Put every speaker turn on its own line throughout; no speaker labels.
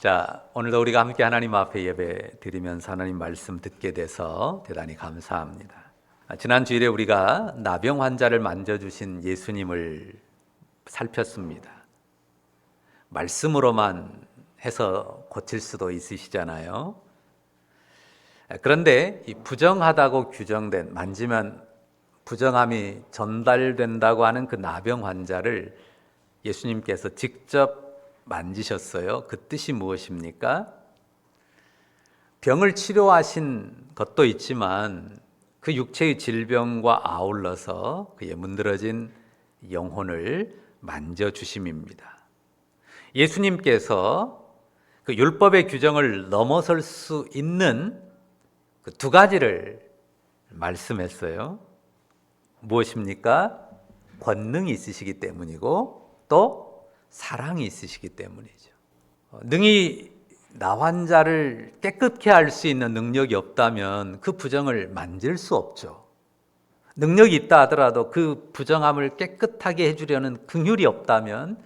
자, 오늘도 우리가 함께 하나님 앞에 예배 드리면서 하나님 말씀 듣게 돼서 대단히 감사합니다. 지난 주일에 우리가 나병 환자를 만져주신 예수님을 살폈습니다. 말씀으로만 해서 고칠 수도 있으시잖아요. 그런데 이 부정하다고 규정된, 만지면 부정함이 전달된다고 하는 그 나병 환자를 예수님께서 직접 만지셨어요. 그 뜻이 무엇입니까? 병을 치료하신 것도 있지만 그 육체의 질병과 아울러서 그의 문드러진 영혼을 만져주심입니다. 예수님께서 그 율법의 규정을 넘어설 수 있는 그 두 가지를 말씀했어요. 무엇입니까? 권능이 있으시기 때문이고 또 사랑이 있으시기 때문이죠. 능히 나 환자를 깨끗게 할 수 있는 능력이 없다면 그 부정을 만질 수 없죠. 능력이 있다 하더라도 그 부정함을 깨끗하게 해주려는 긍휼이 없다면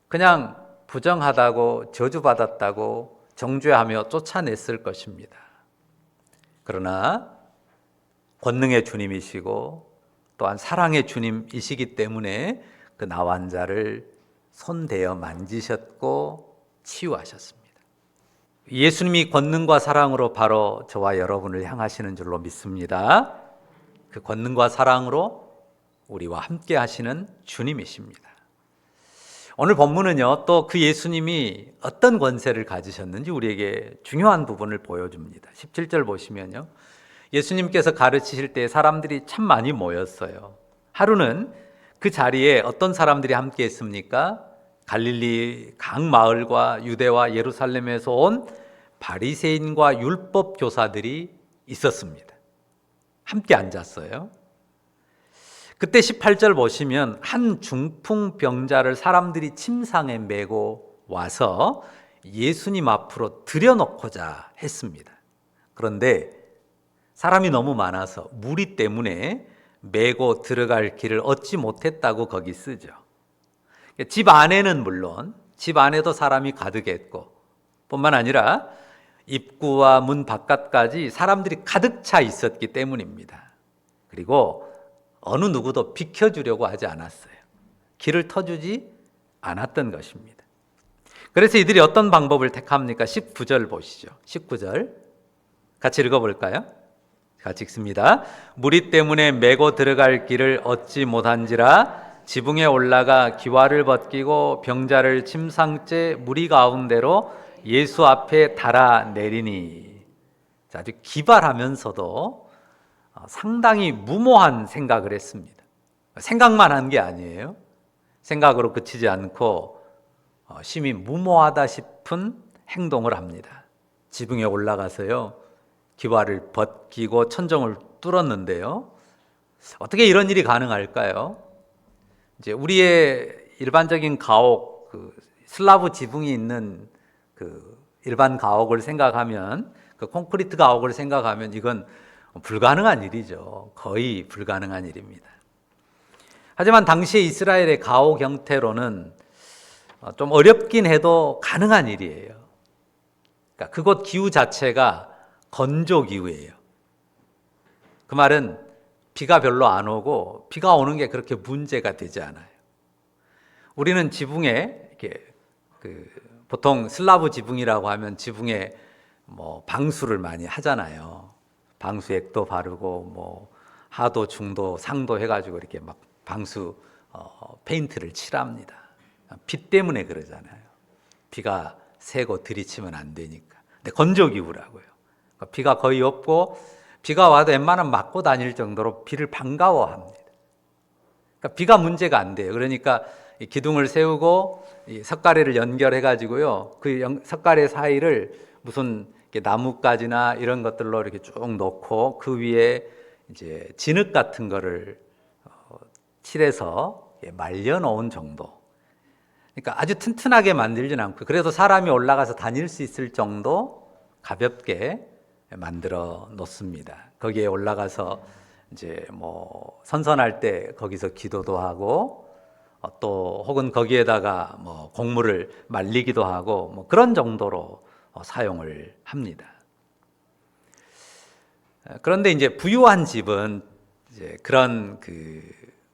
그냥 부정하다고 저주받았다고 정죄하며 쫓아냈을 것입니다. 그러나 권능의 주님이시고 또한 사랑의 주님이시기 때문에 그 나 환자를 손대어 만지셨고 치유하셨습니다. 예수님이 권능과 사랑으로 바로 저와 여러분을 향하시는 줄로 믿습니다. 그 권능과 사랑으로 우리와 함께 하시는 주님이십니다. 오늘 본문은요, 또 그 예수님이 어떤 권세를 가지셨는지 우리에게 중요한 부분을 보여줍니다. 17절 보시면요, 예수님께서 가르치실 때 사람들이 참 많이 모였어요. 하루는 그 자리에 어떤 사람들이 함께 했습니까? 갈릴리 각 마을과 유대와 예루살렘에서 온 바리새인과 율법 교사들이 있었습니다. 함께 앉았어요. 그때 18절 보시면 한 중풍병자를 사람들이 침상에 메고 와서 예수님 앞으로 들여놓고자 했습니다. 그런데 사람이 너무 많아서 무리 때문에 메고 들어갈 길을 얻지 못했다고 거기 쓰죠. 집 안에는 물론 집 안에도 사람이 가득했고 뿐만 아니라 입구와 문 바깥까지 사람들이 가득 차 있었기 때문입니다. 그리고 어느 누구도 비켜주려고 하지 않았어요. 길을 터주지 않았던 것입니다. 그래서 이들이 어떤 방법을 택합니까? 19절 보시죠. 19절 같이 읽어볼까요? 같이 읽습니다. 무리 때문에 메고 들어갈 길을 얻지 못한지라 지붕에 올라가 기와를 벗기고 병자를 침상째 무리 가운데로 예수 앞에 달아내리니. 아주 기발하면서도 상당히 무모한 생각을 했습니다. 생각만 한 게 아니에요. 생각으로 그치지 않고 심히 무모하다 싶은 행동을 합니다. 지붕에 올라가서요, 기와를 벗기고 천정을 뚫었는데요. 어떻게 이런 일이 가능할까요? 이제 우리의 일반적인 가옥, 슬라브 지붕이 있는 일반 가옥을 생각하면, 그 콘크리트 가옥을 생각하면 이건 불가능한 일이죠. 거의 불가능한 일입니다. 하지만 당시에 이스라엘의 가옥 형태로는 좀 어렵긴 해도 가능한 일이에요. 그러니까 그곳 기후 자체가 건조 기후예요. 그 말은 비가 별로 안 오고 비가 오는 게 그렇게 문제가 되지 않아요. 우리는 지붕에 이렇게 보통 슬라브 지붕이라고 하면 지붕에 방수를 많이 하잖아요. 방수액도 바르고 하도, 중도, 상도 해가지고 이렇게 막 방수 페인트를 칠합니다. 비 때문에 그러잖아요. 비가 새고 들이치면 안 되니까. 근데 건조 기후라고요. 비가 거의 없고 비가 와도 웬만하면 맞고 다닐 정도로 비를 반가워합니다. 그러니까 비가 문제가 안 돼요. 그러니까 기둥을 세우고 석가래를 연결해 가지고요, 그 석가래 사이를 무슨 나뭇가지나 이런 것들로 이렇게 쭉 놓고 그 위에 이제 진흙 같은 거를 칠해서 말려 놓은 정도. 그러니까 아주 튼튼하게 만들지는 않고 그래도 사람이 올라가서 다닐 수 있을 정도 가볍게 만들어 놓습니다. 거기에 올라가서 이제 선선할 때 거기서 기도도 하고 또 혹은 거기에다가 뭐 곡물을 말리기도 하고 뭐 그런 정도로 사용을 합니다. 그런데 이제 부유한 집은 이제 그런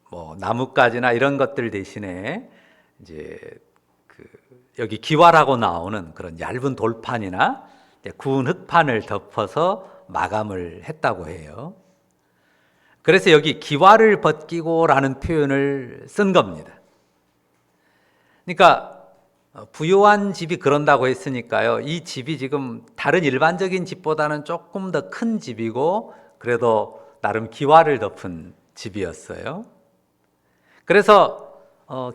뭐 나뭇가지나 이런 것들 대신에 이제 여기 기와라고 나오는 그런 얇은 돌판이나 구운 흙판을 덮어서 마감을 했다고 해요. 그래서 여기 기와를 벗기고라는 표현을 쓴 겁니다. 그러니까 부유한 집이 그런다고 했으니까요. 이 집이 지금 다른 일반적인 집보다는 조금 더 큰 집이고 그래도 나름 기와를 덮은 집이었어요. 그래서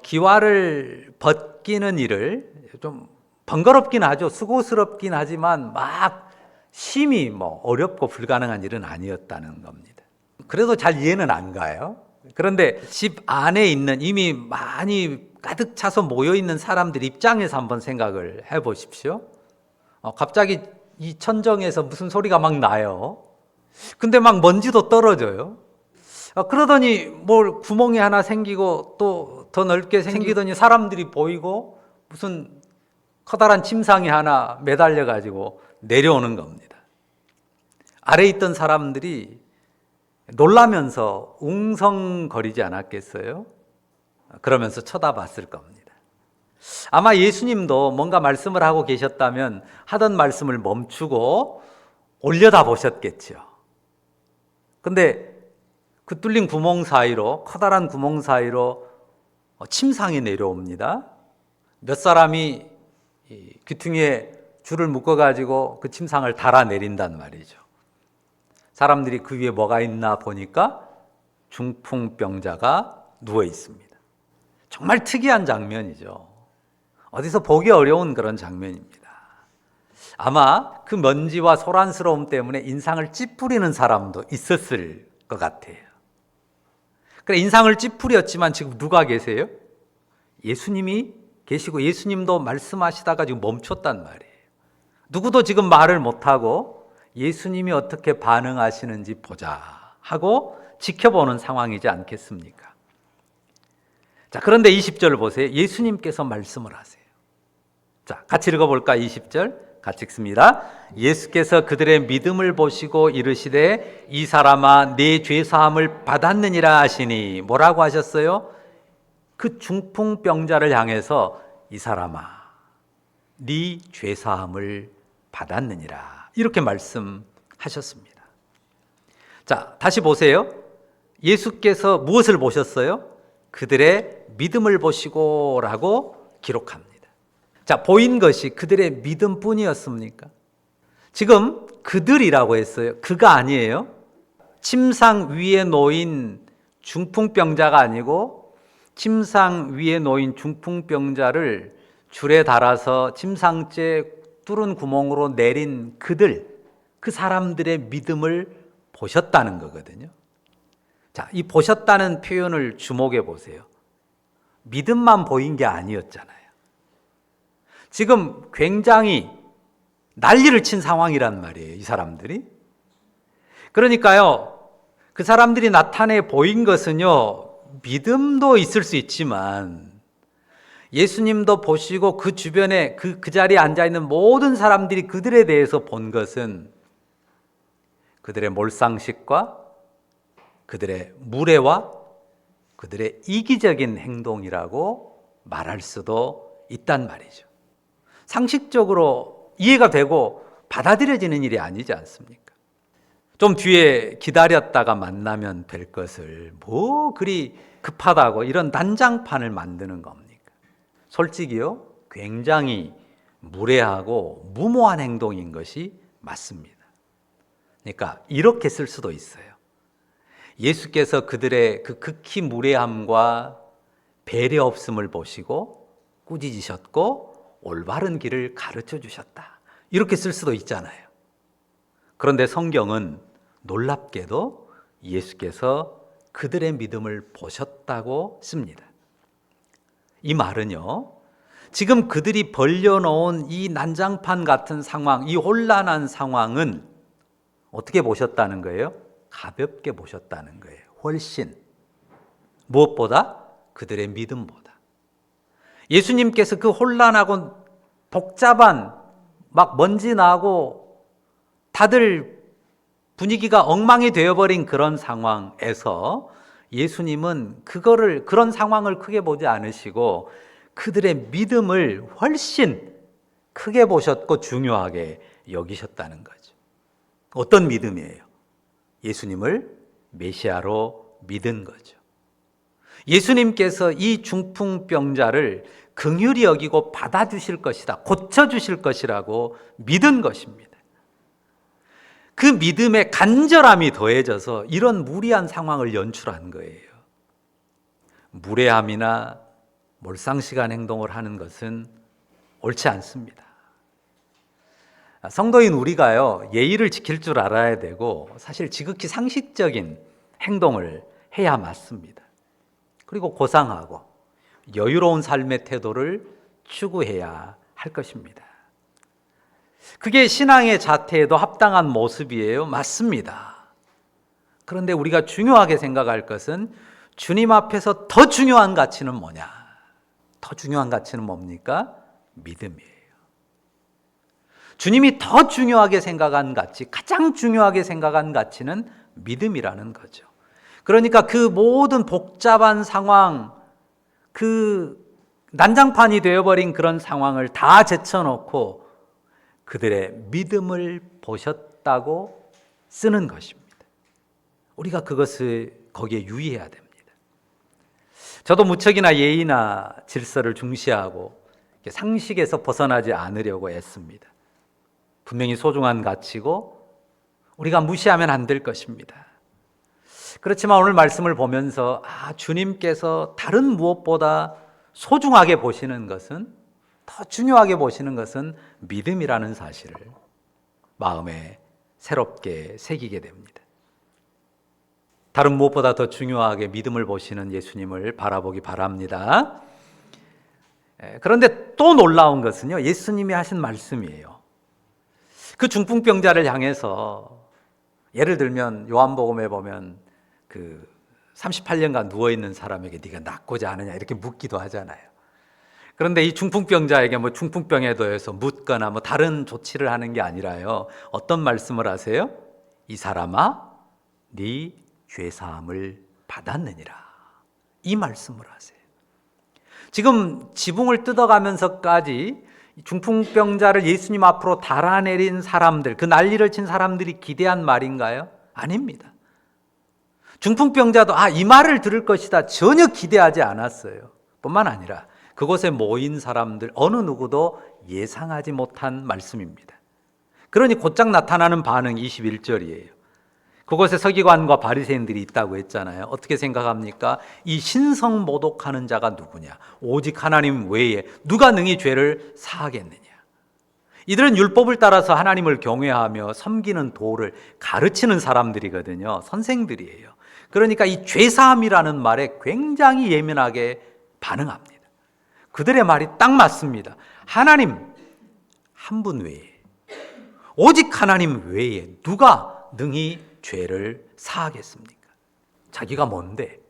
기와를 벗기는 일을 좀 번거롭긴 하죠. 수고스럽긴 하지만 막 심히 뭐 어렵고 불가능한 일은 아니었다는 겁니다. 그래도 잘 이해는 안 가요. 그런데 집 안에 있는 이미 많이 가득 차서 모여 있는 사람들 입장에서 한번 생각을 해 보십시오. 갑자기 이 천정에서 무슨 소리가 막 나요. 근데 막 먼지도 떨어져요. 그러더니 뭘 구멍이 하나 생기고 또 더 넓게 생기더니 사람들이 보이고 무슨 커다란 침상이 하나 매달려 가지고 내려오는 겁니다. 아래에 있던 사람들이 놀라면서 웅성거리지 않았겠어요? 그러면서 쳐다봤을 겁니다. 아마 예수님도 뭔가 말씀을 하고 계셨다면 하던 말씀을 멈추고 올려다 보셨겠죠. 근데 그 뚫린 구멍 사이로, 커다란 구멍 사이로 침상이 내려옵니다. 몇 사람이 귀퉁이에 줄을 묶어가지고 그 침상을 달아내린단 말이죠. 사람들이 그 위에 뭐가 있나 보니까 중풍병자가 누워 있습니다. 정말 특이한 장면이죠. 어디서 보기 어려운 그런 장면입니다. 아마 그 먼지와 소란스러움 때문에 인상을 찌푸리는 사람도 있었을 것 같아요. 그래, 인상을 찌푸렸지만 지금 누가 계세요? 예수님이 계시고 예수님도 말씀하시다가 지금 멈췄단 말이에요. 누구도 지금 말을 못하고 예수님이 어떻게 반응하시는지 보자 하고 지켜보는 상황이지 않겠습니까? 자, 그런데 20절 보세요. 예수님께서 말씀을 하세요. 자, 같이 읽어볼까? 20절 같이 읽습니다. 예수께서 그들의 믿음을 보시고 이르시되 이 사람아 네 죄사함을 받았느니라 하시니 뭐라고 하셨어요? 그 중풍병자를 향해서 이 사람아 네 죄사함을 받았느니라 이렇게 말씀하셨습니다. 자, 다시 보세요. 예수께서 무엇을 보셨어요? 그들의 믿음을 보시고 라고 기록합니다. 자, 보인 것이 그들의 믿음뿐이었습니까? 지금 그들이라고 했어요. 그가 아니에요. 침상 위에 놓인 중풍병자가 아니고 침상 위에 놓인 중풍병자를 줄에 달아서 침상째 뚫은 구멍으로 내린 그들, 그 사람들의 믿음을 보셨다는 거거든요. 자, 이 보셨다는 표현을 주목해 보세요. 믿음만 보인 게 아니었잖아요. 지금 굉장히 난리를 친 상황이란 말이에요, 이 사람들이. 그러니까요, 그 사람들이 나타내 보인 것은요, 믿음도 있을 수 있지만 예수님도 보시고 그 주변에 그 자리에 앉아있는 모든 사람들이 그들에 대해서 본 것은 그들의 몰상식과 그들의 무례와 그들의 이기적인 행동이라고 말할 수도 있단 말이죠. 상식적으로 이해가 되고 받아들여지는 일이 아니지 않습니까? 좀 뒤에 기다렸다가 만나면 될 것을 뭐 그리 급하다고 이런 난장판을 만드는 겁니까? 솔직히요, 굉장히 무례하고 무모한 행동인 것이 맞습니다. 그러니까 이렇게 쓸 수도 있어요. 예수께서 그들의 그 극히 무례함과 배려 없음을 보시고 꾸짖으셨고 올바른 길을 가르쳐 주셨다. 이렇게 쓸 수도 있잖아요. 그런데 성경은 놀랍게도 예수께서 그들의 믿음을 보셨다고 씁니다. 이 말은요, 지금 그들이 벌려놓은 이 난장판 같은 상황, 이 혼란한 상황은 어떻게 보셨다는 거예요? 가볍게 보셨다는 거예요. 훨씬. 무엇보다? 그들의 믿음보다. 예수님께서 그 혼란하고 복잡한 막 먼지 나고 다들 분위기가 엉망이 되어버린 그런 상황에서 예수님은 그런 상황을 크게 보지 않으시고 그들의 믿음을 훨씬 크게 보셨고 중요하게 여기셨다는 거죠. 어떤 믿음이에요? 예수님을 메시아로 믿은 거죠. 예수님께서 이 중풍병자를 긍휼히 여기고 받아주실 것이다, 고쳐주실 것이라고 믿은 것입니다. 그 믿음의 간절함이 더해져서 이런 무리한 상황을 연출한 거예요. 무례함이나 몰상식한 행동을 하는 것은 옳지 않습니다. 성도인 우리가요, 예의를 지킬 줄 알아야 되고 사실 지극히 상식적인 행동을 해야 맞습니다. 그리고 고상하고 여유로운 삶의 태도를 추구해야 할 것입니다. 그게 신앙의 자태에도 합당한 모습이에요. 맞습니다. 그런데 우리가 중요하게 생각할 것은 주님 앞에서 더 중요한 가치는 뭐냐? 더 중요한 가치는 뭡니까? 믿음이에요. 주님이 더 중요하게 생각한 가치, 가장 중요하게 생각한 가치는 믿음이라는 거죠. 그러니까 그 모든 복잡한 상황, 그 난장판이 되어버린 그런 상황을 다 제쳐놓고 그들의 믿음을 보셨다고 쓰는 것입니다. 우리가 그것을 거기에 유의해야 됩니다. 저도 무척이나 예의나 질서를 중시하고 상식에서 벗어나지 않으려고 애씁니다. 분명히 소중한 가치고 우리가 무시하면 안 될 것입니다. 그렇지만 오늘 말씀을 보면서 주님께서 다른 무엇보다 소중하게 보시는 것은, 더 중요하게 보시는 것은 믿음이라는 사실을 마음에 새롭게 새기게 됩니다. 다른 무엇보다 더 중요하게 믿음을 보시는 예수님을 바라보기 바랍니다. 그런데 또 놀라운 것은요, 예수님이 하신 말씀이에요. 그 중풍병자를 향해서, 예를 들면 요한복음에 보면 그 38년간 누워있는 사람에게 네가 낫고자 하느냐 이렇게 묻기도 하잖아요. 그런데 이 중풍병자에게 중풍병에 대해서 묻거나 다른 조치를 하는 게 아니라요, 어떤 말씀을 하세요? 이 사람아, 네 죄사함을 받았느니라, 이 말씀을 하세요. 지금 지붕을 뜯어가면서까지 중풍병자를 예수님 앞으로 달아내린 사람들, 그 난리를 친 사람들이 기대한 말인가요? 아닙니다. 중풍병자도 이 말을 들을 것이다 전혀 기대하지 않았어요. 뿐만 아니라 그곳에 모인 사람들 어느 누구도 예상하지 못한 말씀입니다. 그러니 곧장 나타나는 반응이 21절이에요. 그곳에 서기관과 바리새인들이 있다고 했잖아요. 어떻게 생각합니까? 이 신성 모독하는 자가 누구냐? 오직 하나님 외에 누가 능히 죄를 사하겠느냐? 이들은 율법을 따라서 하나님을 경외하며 섬기는 도를 가르치는 사람들이거든요. 선생들이에요. 그러니까 이 죄사함이라는 말에 굉장히 예민하게 반응합니다. 그들의 말이 딱 맞습니다. 하나님 한 분 외에, 오직 하나님 외에 누가 능히 죄를 사하겠습니까? 자기가 뭔데?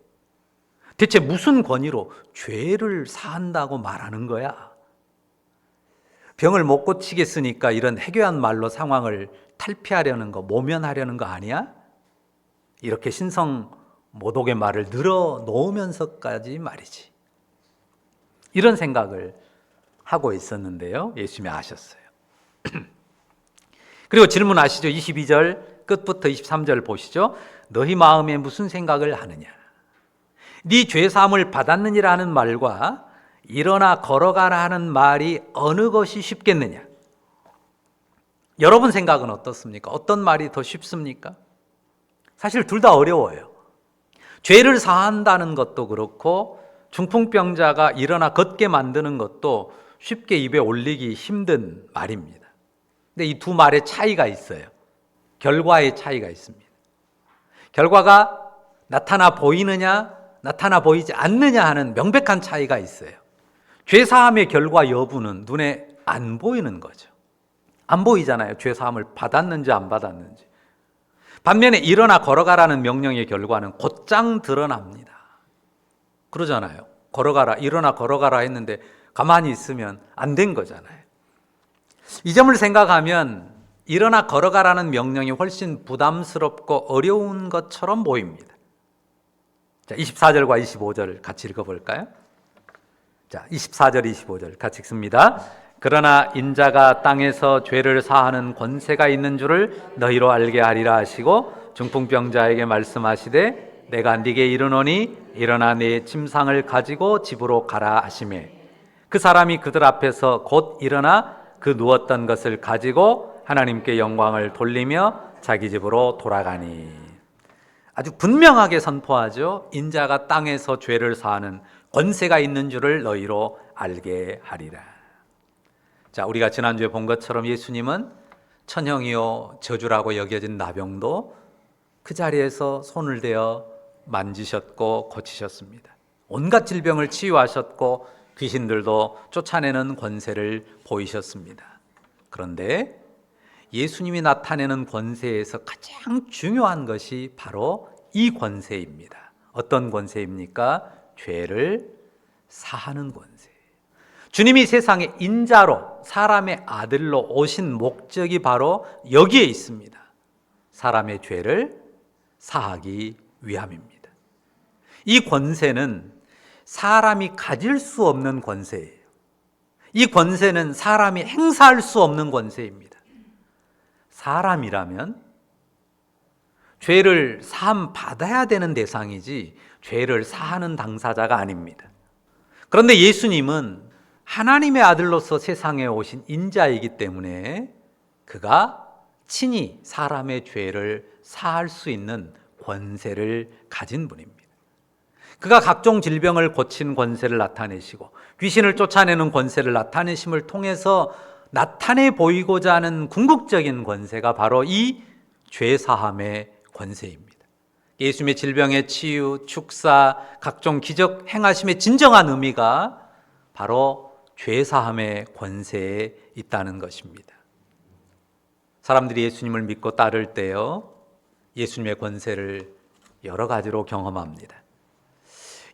대체 무슨 권위로 죄를 사한다고 말하는 거야? 병을 못 고치겠으니까 이런 해괴한 말로 상황을 탈피하려는 거, 모면하려는 거 아니야? 이렇게 신성 모독의 말을 늘어 놓으면서까지 말이지. 이런 생각을 하고 있었는데요, 예수님이 아셨어요. 그리고 질문하시죠. 22절 끝부터 23절 보시죠. 너희 마음에 무슨 생각을 하느냐? 네 죄사함을 받았느니라는 말과 일어나 걸어가라 하는 말이 어느 것이 쉽겠느냐? 여러분 생각은 어떻습니까? 어떤 말이 더 쉽습니까? 사실 둘 다 어려워요. 죄를 사한다는 것도 그렇고 중풍병자가 일어나 걷게 만드는 것도 쉽게 입에 올리기 힘든 말입니다. 근데 이 두 말의 차이가 있어요. 결과의 차이가 있습니다. 결과가 나타나 보이느냐, 나타나 보이지 않느냐 하는 명백한 차이가 있어요. 죄사함의 결과 여부는 눈에 안 보이는 거죠. 안 보이잖아요. 죄사함을 받았는지 안 받았는지. 반면에 일어나 걸어가라는 명령의 결과는 곧장 드러납니다. 그러잖아요. 걸어가라, 일어나 걸어가라 했는데 가만히 있으면 안 된 거잖아요. 이 점을 생각하면 일어나 걸어가라는 명령이 훨씬 부담스럽고 어려운 것처럼 보입니다. 자, 24절과 25절 같이 읽어볼까요? 자, 24절, 25절 같이 읽습니다. 그러나 인자가 땅에서 죄를 사하는 권세가 있는 줄을 너희로 알게 하리라 하시고 중풍병자에게 말씀하시되 내가 네게 이르노니 일어나 네 침상을 가지고 집으로 가라 하시매 그 사람이 그들 앞에서 곧 일어나 그 누웠던 것을 가지고 하나님께 영광을 돌리며 자기 집으로 돌아가니. 아주 분명하게 선포하죠. 인자가 땅에서 죄를 사하는 권세가 있는 줄을 너희로 알게 하리라. 자, 우리가 지난주에 본 것처럼 예수님은 천형이요 저주라고 여겨진 나병도 그 자리에서 손을 대어 만지셨고 고치셨습니다. 온갖 질병을 치유하셨고 귀신들도 쫓아내는 권세를 보이셨습니다. 그런데 예수님이 나타내는 권세에서 가장 중요한 것이 바로 이 권세입니다. 어떤 권세입니까? 죄를 사하는 권세. 주님이 세상에 인자로 사람의 아들로 오신 목적이 바로 여기에 있습니다. 사람의 죄를 사하기 위함입니다. 이 권세는 사람이 가질 수 없는 권세예요. 이 권세는 사람이 행사할 수 없는 권세입니다. 사람이라면 죄를 사함 받아야 되는 대상이지 죄를 사하는 당사자가 아닙니다. 그런데 예수님은 하나님의 아들로서 세상에 오신 인자이기 때문에 그가 친히 사람의 죄를 사할 수 있는 권세를 가진 분입니다. 그가 각종 질병을 고친 권세를 나타내시고 귀신을 쫓아내는 권세를 나타내심을 통해서 나타내 보이고자 하는 궁극적인 권세가 바로 이 죄사함의 권세입니다. 예수님의 질병의 치유, 축사, 각종 기적 행하심의 진정한 의미가 바로 죄사함의 권세에 있다는 것입니다. 사람들이 예수님을 믿고 따를 때요, 예수님의 권세를 여러 가지로 경험합니다.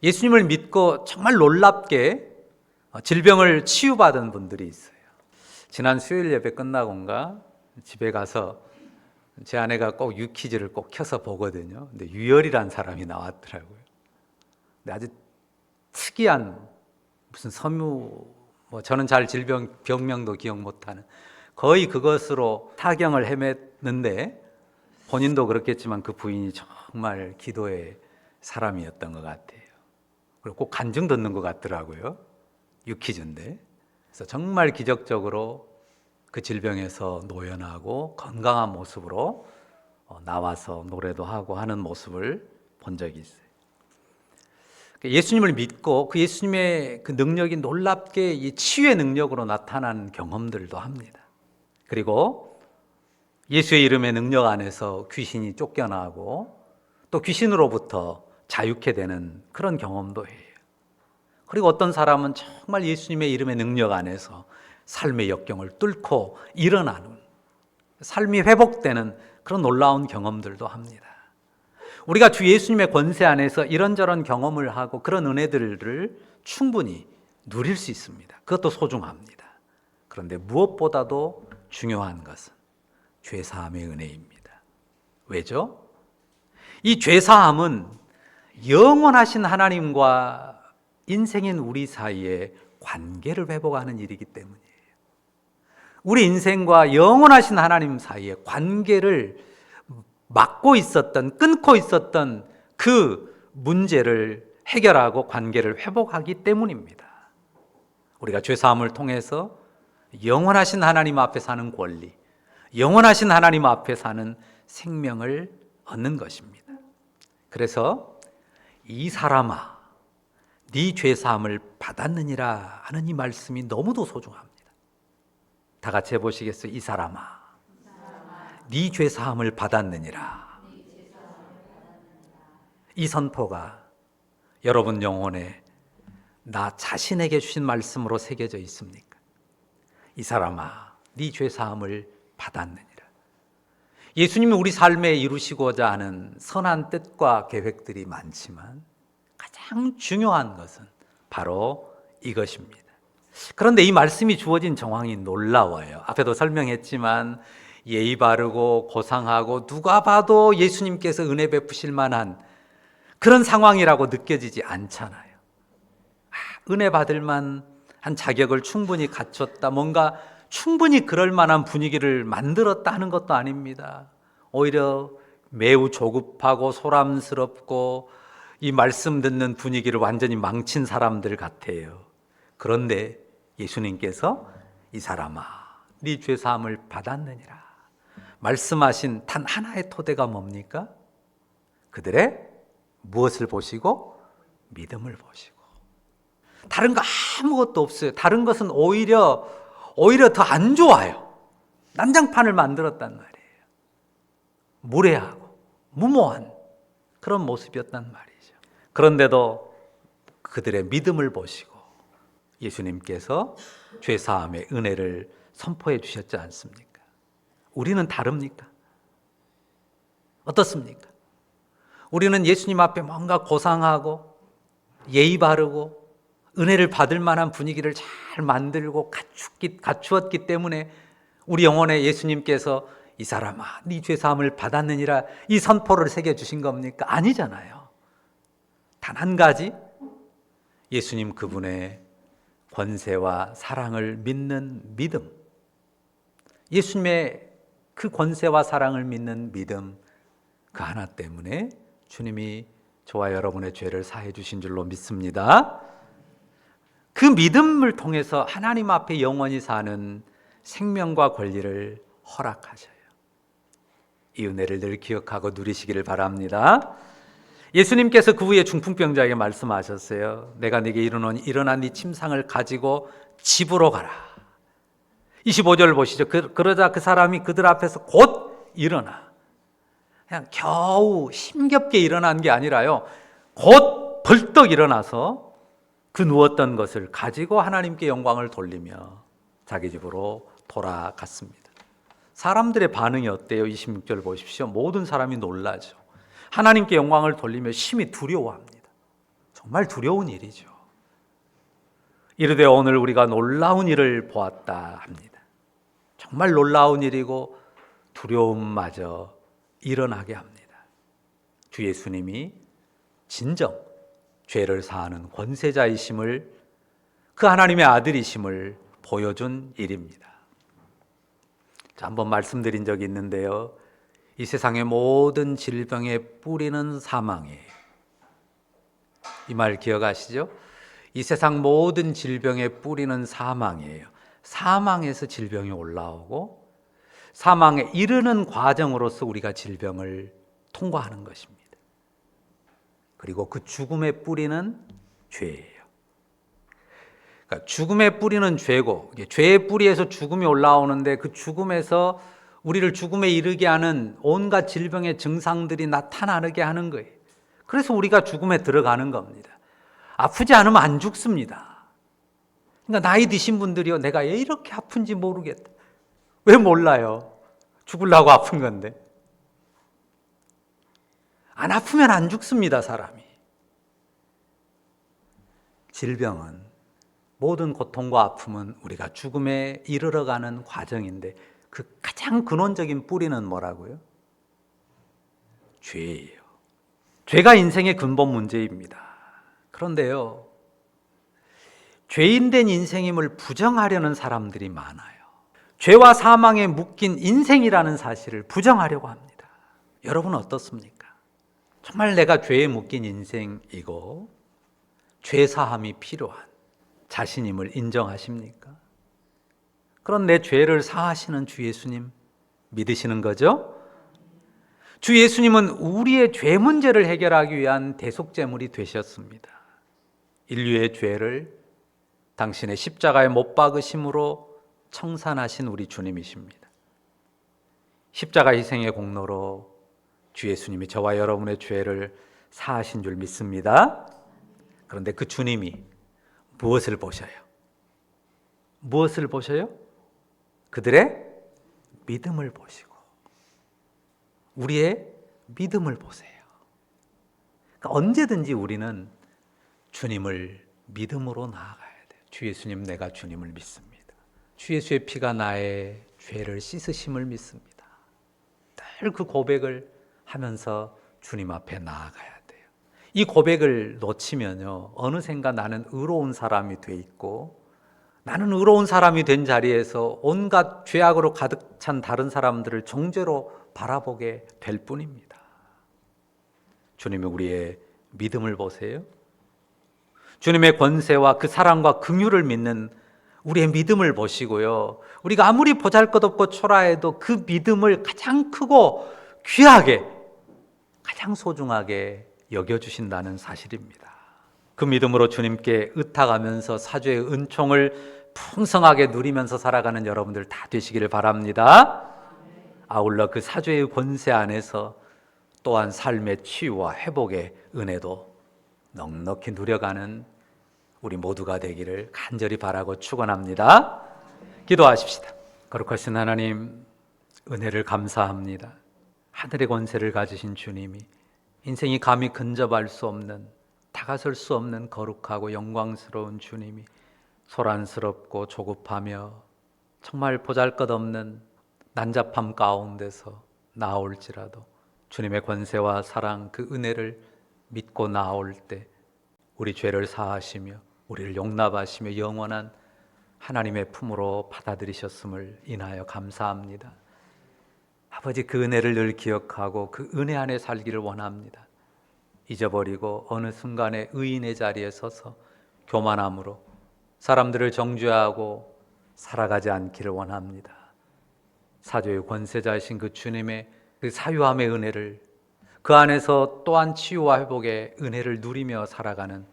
예수님을 믿고 정말 놀랍게 질병을 치유받은 분들이 있어요. 지난 수요일 예배 끝나고인가 집에 가서 제 아내가 꼭 유퀴즈를 꼭 켜서 보거든요. 근데 유열이란 사람이 나왔더라고요. 근데 아주 특이한 무슨 섬유, 저는 잘 병명도 기억 못하는 거의 그것으로 타경을 헤맸는데 본인도 그렇겠지만 그 부인이 정말 기도의 사람이었던 것 같아요. 그리고 꼭 간증 듣는 것 같더라고요. 유퀴즈인데. 그래서 정말 기적적으로 그 질병에서 노연하고 건강한 모습으로 나와서 노래도 하고 하는 모습을 본 적이 있어요. 예수님을 믿고 그 예수님의 그 능력이 놀랍게 이 치유의 능력으로 나타난 경험들도 합니다. 그리고 예수의 이름의 능력 안에서 귀신이 쫓겨나고 또 귀신으로부터 자유케 되는 그런 경험도 해요. 그리고 어떤 사람은 정말 예수님의 이름의 능력 안에서 삶의 역경을 뚫고 일어나는, 삶이 회복되는 그런 놀라운 경험들도 합니다. 우리가 주 예수님의 권세 안에서 이런저런 경험을 하고 그런 은혜들을 충분히 누릴 수 있습니다. 그것도 소중합니다. 그런데 무엇보다도 중요한 것은 죄사함의 은혜입니다. 왜죠? 이 죄사함은 영원하신 하나님과 인생인 우리 사이에 관계를 회복하는 일이기 때문이에요. 우리 인생과 영원하신 하나님 사이에 관계를 막고 있었던, 끊고 있었던 그 문제를 해결하고 관계를 회복하기 때문입니다. 우리가 죄사함을 통해서 영원하신 하나님 앞에 사는 권리, 영원하신 하나님 앞에 사는 생명을 얻는 것입니다. 그래서 이 사람아, 네 죄사함을 받았느니라 하는 이 말씀이 너무도 소중합니다. 다 같이 해보시겠어요? 이 사람아, 네 죄사함을 받았느니라. 이 선포가 여러분 영혼에 나 자신에게 주신 말씀으로 새겨져 있습니까? 이 사람아, 네 죄사함을 받았느니라. 예수님이 우리 삶에 이루시고자 하는 선한 뜻과 계획들이 많지만 가장 중요한 것은 바로 이것입니다. 그런데 이 말씀이 주어진 정황이 놀라워요. 앞에도 설명했지만 예의 바르고 고상하고 누가 봐도 예수님께서 은혜 베푸실 만한 그런 상황이라고 느껴지지 않잖아요. 은혜 받을 만한 자격을 충분히 갖췄다, 뭔가 충분히 그럴 만한 분위기를 만들었다 하는 것도 아닙니다. 오히려 매우 조급하고 소람스럽고 이 말씀 듣는 분위기를 완전히 망친 사람들 같아요. 그런데 예수님께서 이 사람아, 네 죄사함을 받았느니라 말씀하신 단 하나의 토대가 뭡니까? 그들의 무엇을 보시고? 믿음을 보시고. 다른 거 아무것도 없어요. 다른 것은 오히려 더 안 좋아요. 난장판을 만들었단 말이에요. 무례하고 무모한 그런 모습이었단 말이죠. 그런데도 그들의 믿음을 보시고 예수님께서 죄사함의 은혜를 선포해 주셨지 않습니까? 우리는 다릅니까? 어떻습니까? 우리는 예수님 앞에 뭔가 고상하고 예의 바르고 은혜를 받을 만한 분위기를 잘 만들고 갖추었기 때문에 우리 영혼에 예수님께서 이 사람아, 네 죄사함을 받았느니라 이 선포를 새겨주신 겁니까? 아니잖아요. 단 한 가지, 예수님 그분의 권세와 사랑을 믿는 믿음, 예수님의 그 권세와 사랑을 믿는 믿음, 그 하나 때문에 주님이 저와 여러분의 죄를 사해 주신 줄로 믿습니다. 그 믿음을 통해서 하나님 앞에 영원히 사는 생명과 권리를 허락하셔요. 이 은혜를 늘 기억하고 누리시기를 바랍니다. 예수님께서 그 후에 중풍병자에게 말씀하셨어요. 내가 네게 이르노니 일어나 네 침상을 가지고 집으로 가라. 25절 보시죠. 그러자 그 사람이 그들 앞에서 곧 일어나. 그냥 겨우 힘겹게 일어난 게 아니라요. 곧 벌떡 일어나서 그 누웠던 것을 가지고 하나님께 영광을 돌리며 자기 집으로 돌아갔습니다. 사람들의 반응이 어때요? 26절 보십시오. 모든 사람이 놀라죠. 하나님께 영광을 돌리며 심히 두려워합니다. 정말 두려운 일이죠. 이르되 오늘 우리가 놀라운 일을 보았다 합니다. 정말 놀라운 일이고 두려움마저 일어나게 합니다. 주 예수님이 진정 죄를 사하는 권세자이심을, 그 하나님의 아들이심을 보여준 일입니다. 한번 말씀드린 적이 있는데요. 이 세상의 모든 질병의 뿌리는 사망이에요. 이 말 기억하시죠? 이 세상 모든 질병의 뿌리는 사망이에요. 사망에서 질병이 올라오고 사망에 이르는 과정으로서 우리가 질병을 통과하는 것입니다. 그리고 그 죽음의 뿌리는 죄예요. 그러니까 죽음의 뿌리는 죄고, 죄의 뿌리에서 죽음이 올라오는데 그 죽음에서 우리를 죽음에 이르게 하는 온갖 질병의 증상들이 나타나게 하는 거예요. 그래서 우리가 죽음에 들어가는 겁니다. 아프지 않으면 안 죽습니다. 그러니까 나이 드신 분들이요, 내가 왜 이렇게 아픈지 모르겠다. 왜 몰라요? 죽으려고 아픈 건데. 안 아프면 안 죽습니다, 사람이. 질병은, 모든 고통과 아픔은 우리가 죽음에 이르러가는 과정인데 그 가장 근원적인 뿌리는 뭐라고요? 죄예요. 죄가 인생의 근본 문제입니다. 그런데요, 죄인된 인생임을 부정하려는 사람들이 많아요. 죄와 사망에 묶인 인생이라는 사실을 부정하려고 합니다. 여러분은 어떻습니까? 정말 내가 죄에 묶인 인생이고 죄 사함이 필요한 자신임을 인정하십니까? 그런 내 죄를 사하시는 주 예수님 믿으시는 거죠? 주 예수님은 우리의 죄 문제를 해결하기 위한 대속제물이 되셨습니다. 인류의 죄를 당신의 십자가에 못 박으심으로 청산하신 우리 주님이십니다. 십자가 희생의 공로로 주 예수님이 저와 여러분의 죄를 사하신 줄 믿습니다. 그런데 그 주님이 무엇을 보셔요? 무엇을 보셔요? 그들의 믿음을 보시고 우리의 믿음을 보세요. 그러니까 언제든지 우리는 주님을 믿음으로 나아가야 돼요. 주 예수님, 내가 주님을 믿습니다. 주 예수의 피가 나의 죄를 씻으심을 믿습니다. 늘 그 고백을 하면서 주님 앞에 나아가야 돼요. 이 고백을 놓치면요, 어느샌가 나는 의로운 사람이 돼 있고, 나는 의로운 사람이 된 자리에서 온갖 죄악으로 가득 찬 다른 사람들을 정죄로 바라보게 될 뿐입니다. 주님이 우리의 믿음을 보세요. 주님의 권세와 그 사랑과 긍휼을 믿는 우리의 믿음을 보시고요, 우리가 아무리 보잘것없고 초라해도 그 믿음을 가장 크고 귀하게, 가장 소중하게 여겨주신다는 사실입니다. 그 믿음으로 주님께 의탁하면서 사죄의 은총을 풍성하게 누리면서 살아가는 여러분들 다 되시기를 바랍니다. 아울러 그 사죄의 권세 안에서 또한 삶의 치유와 회복의 은혜도 넉넉히 누려가는 우리 모두가 되기를 간절히 바라고 축원합니다. 기도하십시다. 거룩하신 하나님, 은혜를 감사합니다. 하늘의 권세를 가지신 주님이 인생이 감히 근접할 수 없는, 다가설 수 없는 거룩하고 영광스러운 주님이 소란스럽고 조급하며 정말 보잘것없는 난잡함 가운데서 나올지라도 주님의 권세와 사랑, 그 은혜를 믿고 나올 때 우리 죄를 사하시며 우리를 용납하시며 영원한 하나님의 품으로 받아들이셨음을 인하여 감사합니다. 아버지, 그 은혜를 늘 기억하고 그 은혜 안에 살기를 원합니다. 잊어버리고 어느 순간에 의인의 자리에 서서 교만함으로 사람들을 정죄하고 살아가지 않기를 원합니다. 사죄의 권세자이신 그 주님의 그 사유함의 은혜를, 그 안에서 또한 치유와 회복의 은혜를 누리며 살아가는,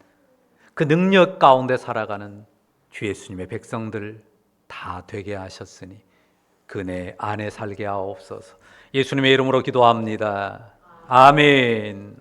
그 능력 가운데 살아가는 주 예수님의 백성들 다 되게 하셨으니 그 은혜 안에 살게 하옵소서. 예수님의 이름으로 기도합니다. 아멘.